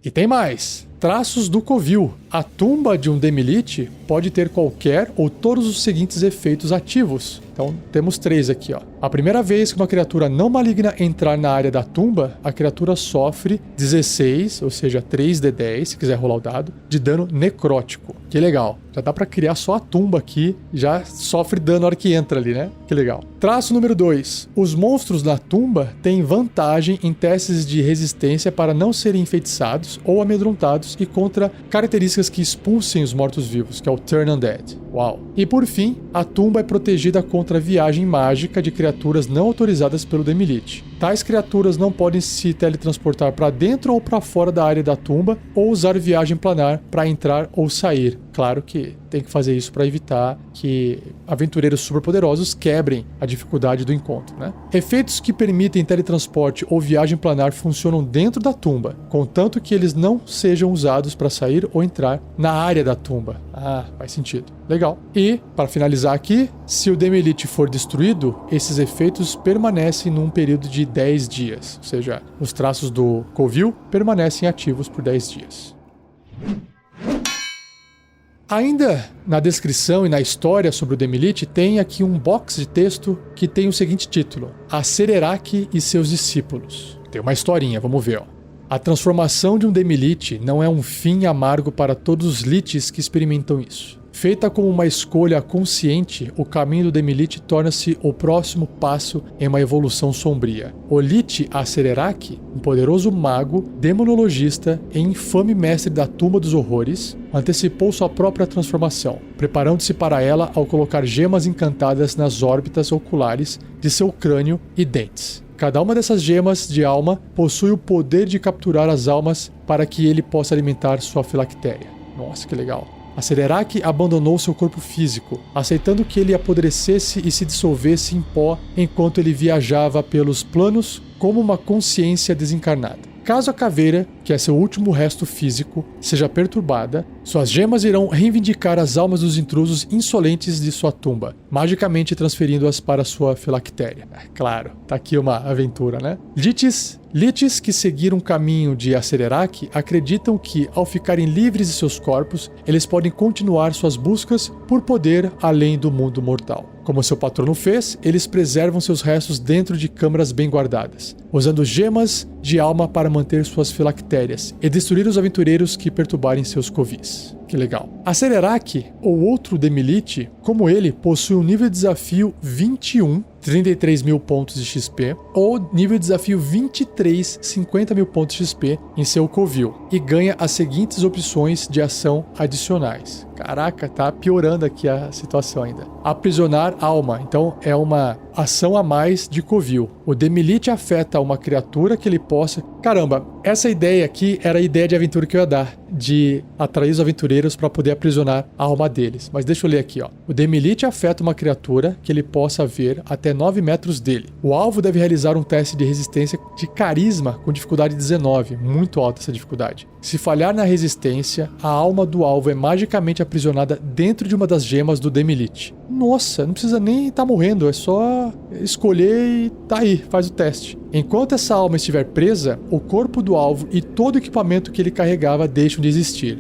E tem mais. Traços do Covil. A tumba de um Demilite pode ter qualquer ou todos os seguintes efeitos ativos. Então, temos 3 aqui, ó. A primeira vez que uma criatura não maligna entrar na área da tumba, a criatura sofre 16, ou seja, 3d10, se quiser rolar o dado, de dano necrótico. Que legal. Já dá pra criar só a tumba aqui, já sofre dano na hora que entra ali, né? Que legal. Traço número 2. Os monstros na tumba têm vantagem em testes de resistência para não serem enfeitiçados ou amedrontados e contra características que expulsem os mortos-vivos, que é o Turn Undead. Uau. E por fim, a tumba é protegida contra a viagem mágica de criaturas não autorizadas pelo Demilite. Tais criaturas não podem se teletransportar para dentro ou para fora da área da tumba ou usar viagem planar para entrar ou sair. Claro que tem que fazer isso para evitar que aventureiros superpoderosos quebrem a dificuldade do encontro, né? Efeitos que permitem teletransporte ou viagem planar funcionam dentro da tumba, contanto que eles não sejam usados para sair ou entrar na área da tumba. Faz sentido. Legal. E, para finalizar aqui, se o Demilite for destruído, esses efeitos permanecem num período de 10 dias. Ou seja, os traços do Covil permanecem ativos por 10 dias. Ainda na descrição e na história sobre o Demilite, tem aqui um box de texto que tem o seguinte título: Acererak e seus discípulos. Tem uma historinha, vamos ver, ó. A transformação de um Demilite não é um fim amargo para todos os liches que experimentam isso. Feita como uma escolha consciente, o caminho do Demilite torna-se o próximo passo em uma evolução sombria. O Lich Acererak, um poderoso mago, demonologista e infame mestre da tumba dos horrores, antecipou sua própria transformação, preparando-se para ela ao colocar gemas encantadas nas órbitas oculares de seu crânio e dentes. Cada uma dessas gemas de alma possui o poder de capturar as almas para que ele possa alimentar sua filactéria. Nossa, que legal. Acererak abandonou seu corpo físico, aceitando que ele apodrecesse e se dissolvesse em pó enquanto ele viajava pelos planos como uma consciência desencarnada. Caso a caveira, que é seu último resto físico, seja perturbada, suas gemas irão reivindicar as almas dos intrusos insolentes de sua tumba, magicamente transferindo-as para sua filactéria. Claro, tá aqui uma aventura, né? Liches que seguiram o caminho de Acererak acreditam que, ao ficarem livres de seus corpos, eles podem continuar suas buscas por poder além do mundo mortal. Como seu patrono fez, eles preservam seus restos dentro de câmaras bem guardadas, usando gemas de alma para manter suas filactérias e destruir os aventureiros que perturbarem seus covis. Que legal. Acererak, ou outro Demilite, como ele, possui um nível de desafio 21, 33 mil pontos de XP, ou nível de desafio 23, 50 mil pontos de XP em seu Covil, e ganha as seguintes opções de ação adicionais. Caraca, tá piorando aqui a situação ainda. Aprisionar alma, então é uma ação a mais de Covil. O Demilite afeta uma criatura que ele possa... Caramba, essa ideia aqui era a ideia de aventura que eu ia dar, de atrair os aventureiros para poder aprisionar a alma deles. Mas deixa eu ler aqui, ó. O Demilite afeta uma criatura que ele possa ver até 9 metros dele. O alvo deve realizar um teste de resistência de carisma com dificuldade 19, muito alta essa dificuldade. Se falhar na resistência, a alma do alvo é magicamente aprisionada dentro de uma das gemas do Demilite. Nossa, não precisa nem estar morrendo, é só escolher e tá aí, faz o teste. Enquanto essa alma estiver presa, o corpo do alvo e todo o equipamento que ele carregava deixam de existir.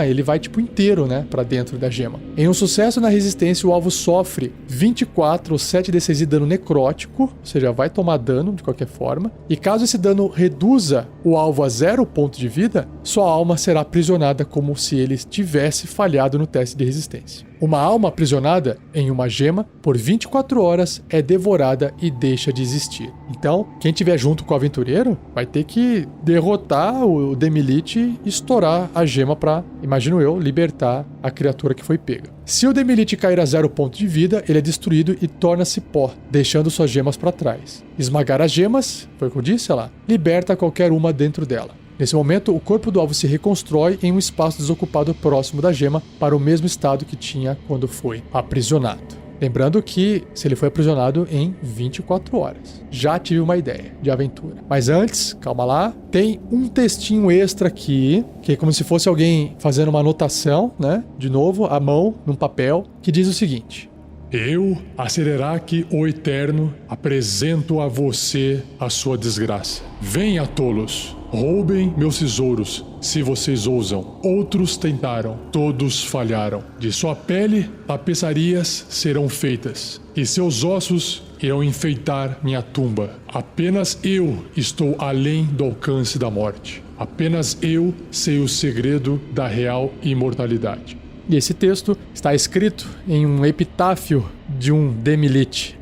Ele vai tipo inteiro, né, pra dentro da gema. Em um sucesso na resistência, o alvo sofre 24 ou 7d6 de dano necrótico, ou seja, vai tomar dano de qualquer forma. E caso esse dano reduza o alvo a 0 ponto de vida, sua alma será aprisionada como se ele tivesse falhado no teste de resistência. Uma alma aprisionada em uma gema por 24 horas é devorada e deixa de existir. Então, quem estiver junto com o aventureiro vai ter que derrotar o Demilite e estourar a gema para, imagino eu, libertar a criatura que foi pega. Se o Demilite cair a 0 ponto de vida, ele é destruído e torna-se pó, deixando suas gemas para trás. Esmagar as gemas, foi o que eu disse, lá, liberta qualquer uma dentro dela. Nesse momento, o corpo do alvo se reconstrói em um espaço desocupado próximo da gema para o mesmo estado que tinha quando foi aprisionado. Lembrando que se ele foi aprisionado em 24 horas. Já tive uma ideia de aventura. Mas antes, calma lá, tem um textinho extra aqui, que é como se fosse alguém fazendo uma anotação, né? De novo, à mão, num papel, que diz o seguinte: Eu, Acererac, o Eterno, apresento a você a sua desgraça. Venha, tolos, roubem meus tesouros, se vocês ousam. Outros tentaram, todos falharam. De sua pele, tapeçarias serão feitas, e seus ossos irão enfeitar minha tumba. Apenas eu estou além do alcance da morte. Apenas eu sei o segredo da real imortalidade. E esse texto está escrito em um epitáfio de um Demilite.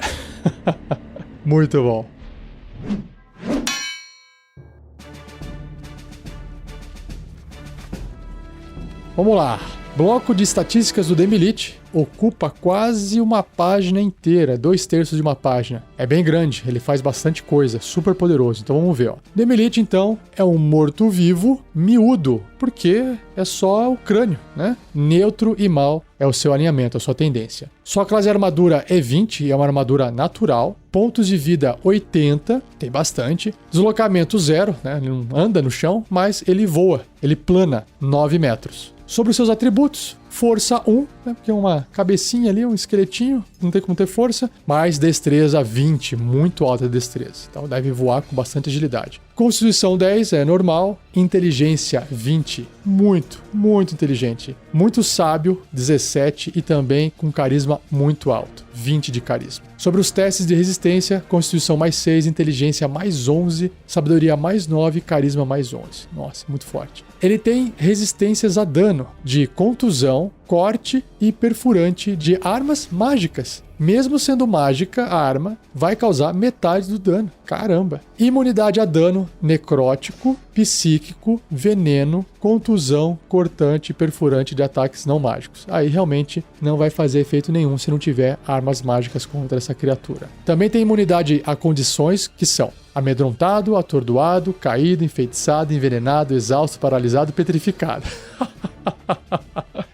Muito bom. Vamos lá. Bloco de estatísticas do Demilite ocupa quase uma página inteira, 2/3 de uma página. É bem grande, ele faz bastante coisa, super poderoso. Então vamos ver, ó. Demilite, então, é um morto-vivo miúdo, porque é só o crânio, né? Neutro e mal é o seu alinhamento, a sua tendência. Sua classe de armadura é 20, é uma armadura natural. Pontos de vida 80, tem bastante. Deslocamento 0, né? Ele não anda no chão, mas ele voa, ele plana 9 metros. Sobre os seus atributos, força 1, né, porque é uma cabecinha ali, um esqueletinho, não tem como ter força, mas destreza 20, muito alta destreza. Então deve voar com bastante agilidade. Constituição 10 é normal, inteligência 20, muito inteligente. Muito sábio, 17 e também com carisma muito alto, 20 de carisma. Sobre os testes de resistência, Constituição mais 6, inteligência mais 11, sabedoria mais 9, carisma mais 11. Nossa, muito forte. Ele tem resistências a dano de contusão, corte e perfurante de armas mágicas. Mesmo sendo mágica, a arma vai causar metade do dano. Caramba! Imunidade a dano necrótico, psíquico, veneno, contusão, cortante e perfurante de ataques não mágicos. Aí realmente não vai fazer efeito nenhum se não tiver armas mágicas contra essa criatura. Também tem imunidade a condições que são amedrontado, atordoado, caído, enfeitiçado, envenenado, exausto, paralisado, petrificado.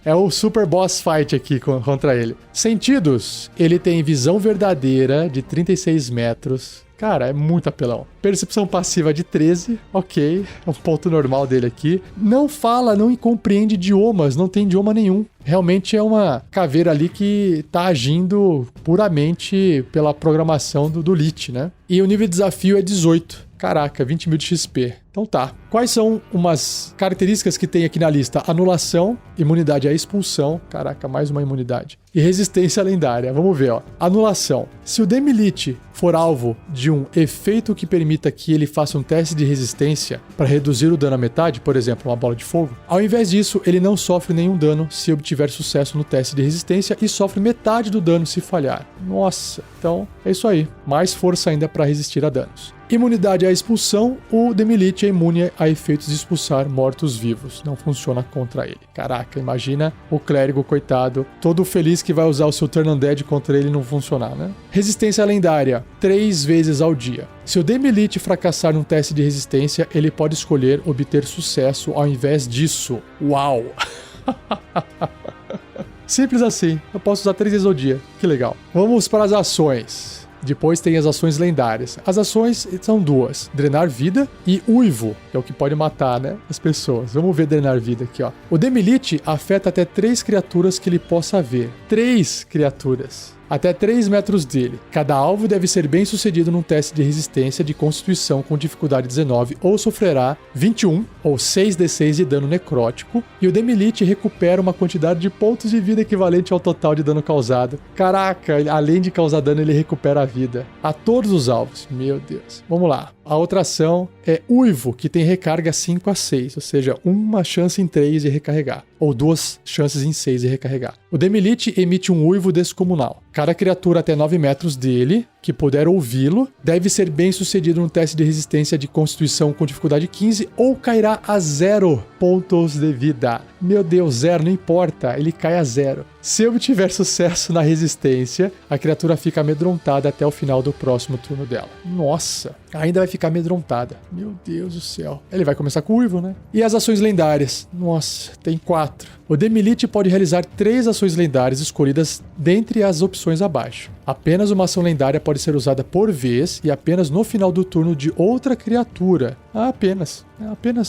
É o super boss fight aqui contra ele. Sentidos, ele tem visão verdadeira de 36 metros. Cara, é muito apelão. Percepção passiva de 13, ok. É um ponto normal dele aqui. Não fala, não compreende idiomas, não tem idioma nenhum. Realmente é uma caveira ali que tá agindo puramente pela programação do Lich, né? E o nível de desafio é 18. Caraca, 20 mil de XP. Então tá. Quais são umas características que tem aqui na lista? Anulação, imunidade à expulsão. Caraca, mais uma imunidade. E resistência lendária. Vamos ver, ó. Anulação. Se o Demilite for alvo de um efeito que permita que ele faça um teste de resistência para reduzir o dano à metade, por exemplo, uma bola de fogo, ao invés disso, ele não sofre nenhum dano se obtiver sucesso no teste de resistência e sofre metade do dano se falhar. Nossa, então é isso aí. Mais força ainda para resistir a danos. Imunidade à expulsão, o Demilite é imune a efeitos de expulsar mortos-vivos. Não funciona contra ele. Caraca, imagina o clérigo, coitado, todo feliz que vai usar o seu Turn Undead contra ele e não funcionar, né? Resistência lendária, 3 vezes ao dia. Se o Demilite fracassar num teste de resistência, ele pode escolher obter sucesso ao invés disso. Uau! Simples assim. Eu posso usar 3 vezes ao dia. Que legal. Vamos para as ações. Depois tem as ações lendárias. As ações são 2. Drenar vida e uivo, que é o que pode matar, né, as pessoas. Vamos ver drenar vida aqui, ó. O Demilite afeta até 3 criaturas que ele possa ver. 3 criaturas. Até 3 metros dele. Cada alvo deve ser bem sucedido num teste de resistência de constituição com dificuldade 19 ou sofrerá 21 ou 6d6 de dano necrótico e o Demilite recupera uma quantidade de pontos de vida equivalente ao total de dano causado. Caraca, além de causar dano, ele recupera a vida. A todos os alvos. Meu Deus. Vamos lá. A outra ação é Uivo, que tem recarga 5 a 6, ou seja, uma chance em 3 de recarregar, ou 2 chances em 6 de recarregar. O Demilite emite um uivo descomunal. Cada criatura até 9 metros dele, que puder ouvi-lo, deve ser bem sucedido no teste de resistência de constituição com dificuldade 15 ou cairá a 0 pontos de vida. Meu Deus, 0, não importa, ele cai a 0. Se obtiver sucesso na resistência, a criatura fica amedrontada até o final do próximo turno dela. Nossa, ainda vai ficar amedrontada. Meu Deus do céu. Ele vai começar com uivo, né? E as ações lendárias? Nossa, tem 4. O Demilite pode realizar 3 ações lendárias escolhidas dentre as opções abaixo. Apenas uma ação lendária pode ser usada por vez e apenas no final do turno de outra criatura. Apenas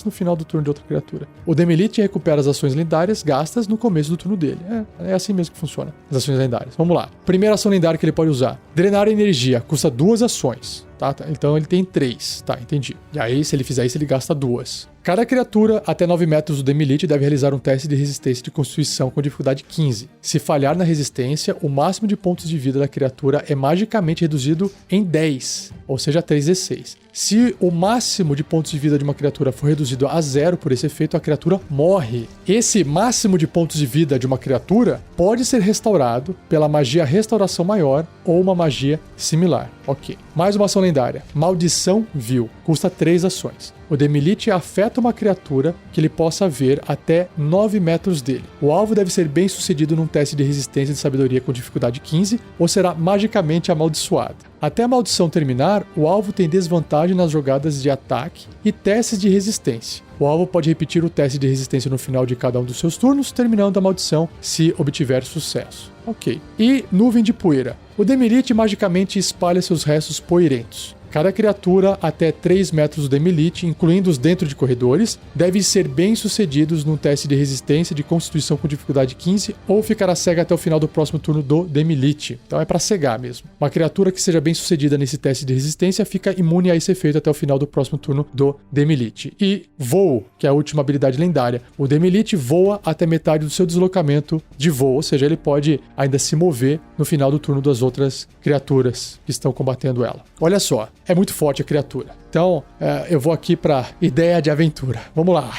no final do turno de outra criatura. O Demilite recupera as ações lendárias gastas no começo do turno dele. É assim mesmo que funciona, as ações lendárias. Vamos lá. Primeira ação lendária que ele pode usar. Drenar energia. Custa 2 ações. Tá? Então ele tem 3. Tá, entendi. E aí, se ele fizer isso, ele gasta 2. Cada criatura até 9 metros do Demilite deve realizar um teste de resistência de constituição com dificuldade 15. Se falhar na resistência, o máximo de pontos de vida da criatura é magicamente reduzido em 10, ou seja, 3d6. Se o máximo de pontos de vida de uma criatura for reduzido a 0 por esse efeito, a criatura morre. Esse máximo de pontos de vida de uma criatura pode ser restaurado pela magia Restauração Maior ou uma magia similar. Ok. Mais uma ação lendária. Maldição Vil. Custa 3 ações. O Demilite afeta uma criatura que ele possa ver até 9 metros dele. O alvo deve ser bem sucedido num teste de resistência de sabedoria com dificuldade 15 ou será magicamente amaldiçoado. Até a maldição terminar, o alvo tem desvantagem nas jogadas de ataque e testes de resistência. O alvo pode repetir o teste de resistência no final de cada um dos seus turnos, terminando a maldição se obtiver sucesso. Ok. E nuvem de poeira. O Demilite magicamente espalha seus restos poeirentos. Cada criatura até 3 metros do Demilite, incluindo os dentro de corredores, deve ser bem sucedidos num teste de resistência de constituição com dificuldade 15 ou ficará cega até o final do próximo turno do Demilite. Então é para cegar mesmo. Uma criatura que seja bem sucedida nesse teste de resistência fica imune a esse efeito até o final do próximo turno do Demilite. E voo, que é a última habilidade lendária. O Demilite voa até metade do seu deslocamento de voo, ou seja, ele pode ainda se mover no final do turno das outras criaturas que estão combatendo ela. Olha só. É muito forte a criatura. Então, eu vou aqui para ideia de aventura. Vamos lá.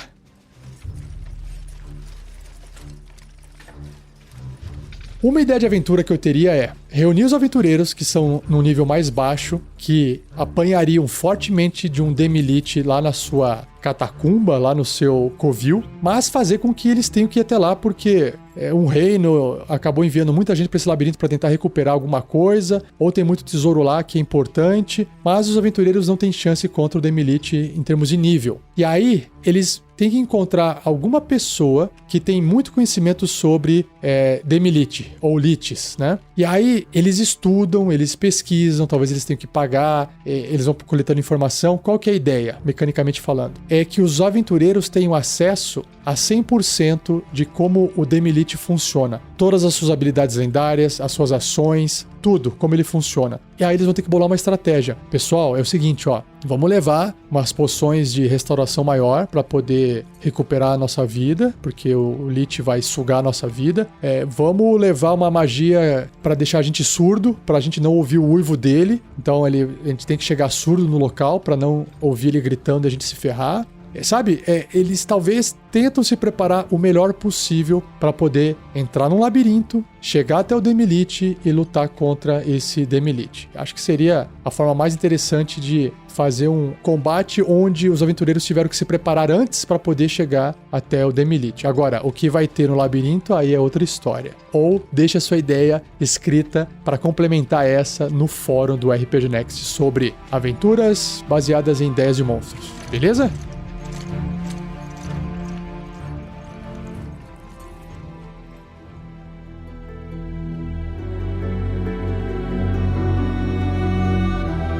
Uma ideia de aventura que eu teria é reunir os aventureiros que são no nível mais baixo, que apanhariam fortemente de um Demilite lá na sua catacumba, lá no seu covil, mas fazer com que eles tenham que ir até lá porque um reino acabou enviando muita gente para esse labirinto para tentar recuperar alguma coisa, ou tem muito tesouro lá que é importante, mas os aventureiros não têm chance contra o Demilite em termos de nível. E aí, eles têm que encontrar alguma pessoa que tem muito conhecimento sobre Demilite, ou liches, né? E aí, eles estudam, eles pesquisam, talvez eles tenham que pagar, eles vão coletando informação. Qual que é a ideia, mecanicamente falando? É que os aventureiros tenham acesso a 100% de como o Demilite funciona. Todas as suas habilidades lendárias, as suas ações, tudo, como ele funciona. E aí eles vão ter que bolar uma estratégia. Pessoal, é o seguinte, ó, vamos levar umas poções de restauração maior para poder recuperar a nossa vida, porque o Lich vai sugar a nossa vida. Vamos levar uma magia para deixar a gente surdo, para a gente não ouvir o uivo dele. Então a gente tem que chegar surdo no local para não ouvir ele gritando e a gente se ferrar. Sabe, eles talvez tentam se preparar o melhor possível para poder entrar num labirinto, chegar até o Demilite e lutar contra esse Demilite. Acho que seria a forma mais interessante de fazer um combate onde os aventureiros tiveram que se preparar antes para poder chegar até o Demilite. Agora, o que vai ter no labirinto aí é outra história. Ou deixa a sua ideia escrita para complementar essa no fórum do RPG Next sobre aventuras baseadas em ideias de monstros. Beleza?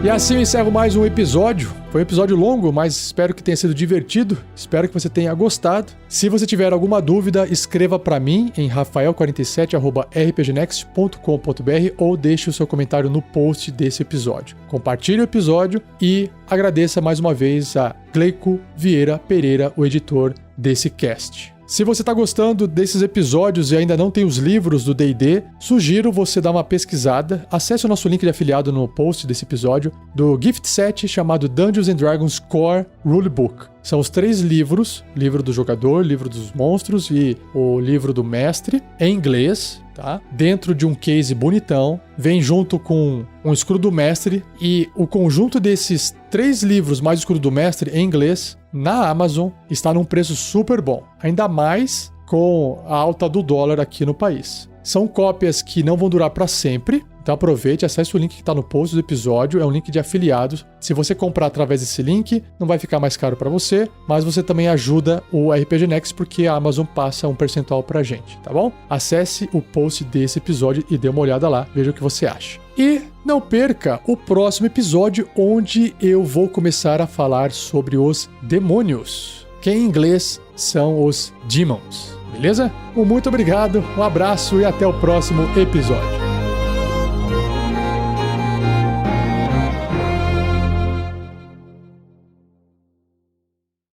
E assim eu encerro mais um episódio. Foi um episódio longo, mas espero que tenha sido divertido. Espero que você tenha gostado. Se você tiver alguma dúvida, escreva para mim em rafael47@rpgnext.com.br ou deixe o seu comentário no post desse episódio. Compartilhe o episódio e agradeça mais uma vez a Gleico Vieira Pereira, o editor desse cast. Se você está gostando desses episódios e ainda não tem os livros do D&D, sugiro você dar uma pesquisada. Acesse o nosso link de afiliado no post desse episódio do gift set chamado Dungeons & Dragons Core Rulebook. São os 3 livros, livro do jogador, livro dos monstros e o livro do mestre, em inglês, tá? Dentro de um case bonitão, vem junto com um escudo do mestre e o conjunto desses 3 livros mais o escudo do mestre em inglês na Amazon está num preço super bom, ainda mais com a alta do dólar aqui no país. São cópias que não vão durar para sempre. Então aproveite, acesse o link que está no post do episódio, é um link de afiliados. Se você comprar através desse link, não vai ficar mais caro para você, mas você também ajuda o RPG Next porque a Amazon passa um percentual pra gente, tá bom? Acesse o post desse episódio e dê uma olhada lá, veja o que você acha. E não perca o próximo episódio, onde eu vou começar a falar sobre os demônios, que em inglês são os demons, beleza? Muito obrigado, um abraço e até o próximo episódio.